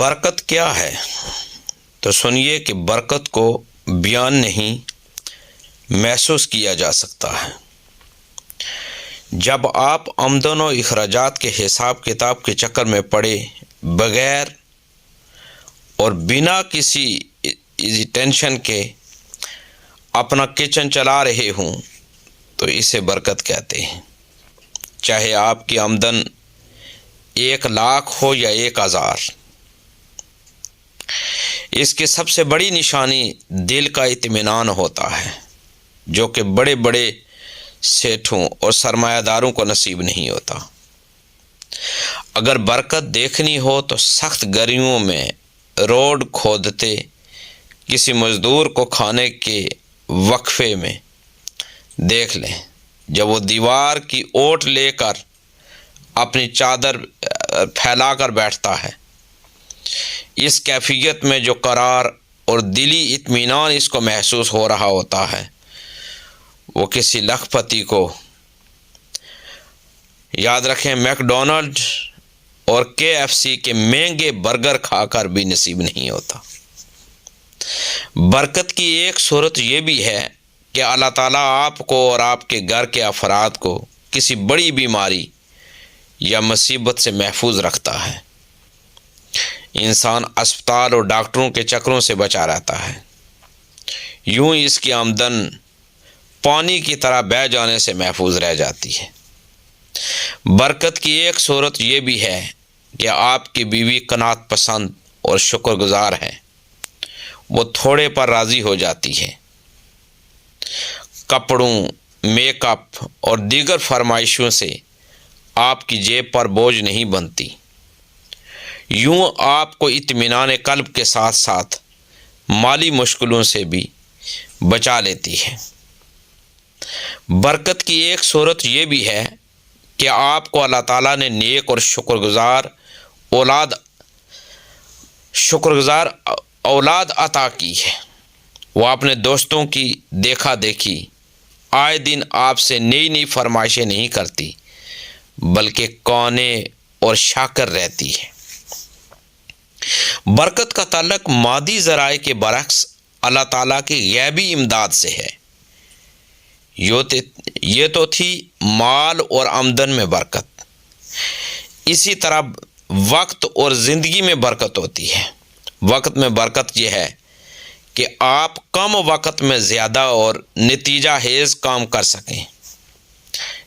برکت کیا ہے؟ تو سنیے کہ برکت کو بیان نہیں محسوس کیا جا سکتا ہے۔ جب آپ آمدن و اخراجات کے حساب کتاب کے چکر میں پڑے بغیر اور بنا کسی ٹینشن کے اپنا کچن چلا رہے ہوں تو اسے برکت کہتے ہیں، چاہے آپ کی آمدن 1,00,000 ہو یا 1,000۔ اس کی سب سے بڑی نشانی دل کا اطمینان ہوتا ہے، جو کہ بڑے بڑے سیٹھوں اور سرمایہ داروں کو نصیب نہیں ہوتا۔ اگر برکت دیکھنی ہو تو سخت گرمیوں میں روڈ کھودتے کسی مزدور کو کھانے کے وقفے میں دیکھ لیں، جب وہ دیوار کی اوٹ لے کر اپنی چادر پھیلا کر بیٹھتا ہے۔ اس کیفیت میں جو قرار اور دلی اطمینان اس کو محسوس ہو رہا ہوتا ہے، وہ کسی لکھ پتی کو، یاد رکھیں، میک ڈونلڈ اور KFC کے مہنگے برگر کھا کر بھی نصیب نہیں ہوتا۔ برکت کی ایک صورت یہ بھی ہے کہ اللہ تعالیٰ آپ کو اور آپ کے گھر کے افراد کو کسی بڑی بیماری یا مصیبت سے محفوظ رکھتا ہے۔ انسان اسپتال اور ڈاکٹروں کے چکروں سے بچا رہتا ہے، یوں اس کی آمدن پانی کی طرح بہہ جانے سے محفوظ رہ جاتی ہے۔ برکت کی ایک صورت یہ بھی ہے کہ آپ کی بیوی قناعت پسند اور شکر گزار ہے، وہ تھوڑے پر راضی ہو جاتی ہے، کپڑوں، میک اپ اور دیگر فرمائشوں سے آپ کی جیب پر بوجھ نہیں بنتی، یوں آپ کو اطمینان قلب کے ساتھ ساتھ مالی مشکلوں سے بھی بچا لیتی ہے۔ برکت کی ایک صورت یہ بھی ہے کہ آپ کو اللہ تعالیٰ نے نیک اور شکر گزار اولاد عطا کی ہے۔ وہ اپنے دوستوں کی دیکھا دیکھی آئے دن آپ سے نئی نئی فرمائشیں نہیں کرتی، بلکہ قانے اور شاکر رہتی ہے۔ برکت کا تعلق مادی ذرائع کے برعکس اللہ تعالیٰ کی غیبی امداد سے ہے۔ یہ تو تھی مال اور آمدن میں برکت۔ اسی طرح وقت اور زندگی میں برکت ہوتی ہے۔ وقت میں برکت یہ ہے کہ آپ کم وقت میں زیادہ اور نتیجہ خیز کام کر سکیں۔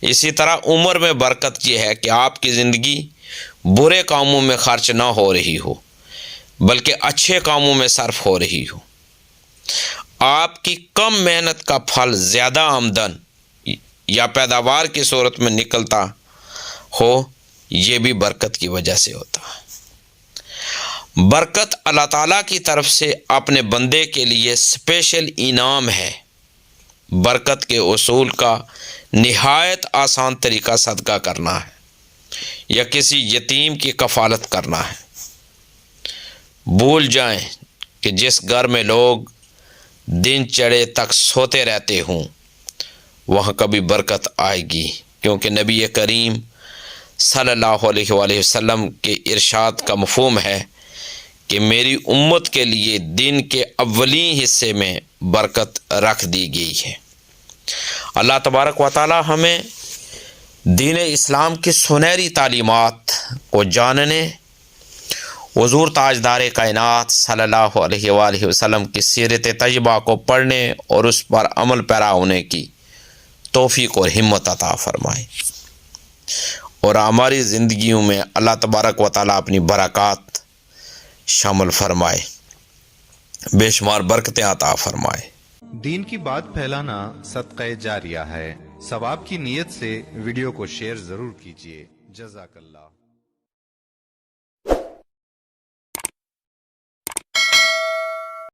اسی طرح عمر میں برکت یہ ہے کہ آپ کی زندگی برے کاموں میں خرچ نہ ہو رہی ہو، بلکہ اچھے کاموں میں صرف ہو رہی ہو۔ آپ کی کم محنت کا پھل زیادہ آمدن یا پیداوار کی صورت میں نکلتا ہو، یہ بھی برکت کی وجہ سے ہوتا ہے۔ برکت اللہ تعالیٰ کی طرف سے اپنے بندے کے لیے اسپیشل انعام ہے۔ برکت کے اصول کا نہایت آسان طریقہ صدقہ کرنا ہے یا کسی یتیم کی کفالت کرنا ہے۔ بھول جائیں کہ جس گھر میں لوگ دن چڑھے تک سوتے رہتے ہوں وہاں کبھی برکت آئے گی، کیونکہ نبی کریم صلی اللہ علیہ وآلہ وسلم کے ارشاد کا مفہوم ہے کہ میری امت کے لیے دن کے اولین حصے میں برکت رکھ دی گئی ہے۔ اللہ تبارک و تعالی ہمیں دین اسلام کی سنہری تعلیمات کو جاننے، حضور تاجدار کائنات صلی اللہ علیہ وآلہ وسلم کی سیرت طیبہ کو پڑھنے اور اس پر عمل پیرا ہونے کی توفیق اور ہمت عطا فرمائے، اور ہماری زندگیوں میں اللہ تبارک و تعالی اپنی برکات شامل فرمائے، بے شمار برکتیں عطا فرمائے۔ دین کی بات پھیلانا صدقہ جاریہ ہے۔ ثواب کی نیت سے ویڈیو کو شیئر ضرور کیجیے۔ جزاک اللہ۔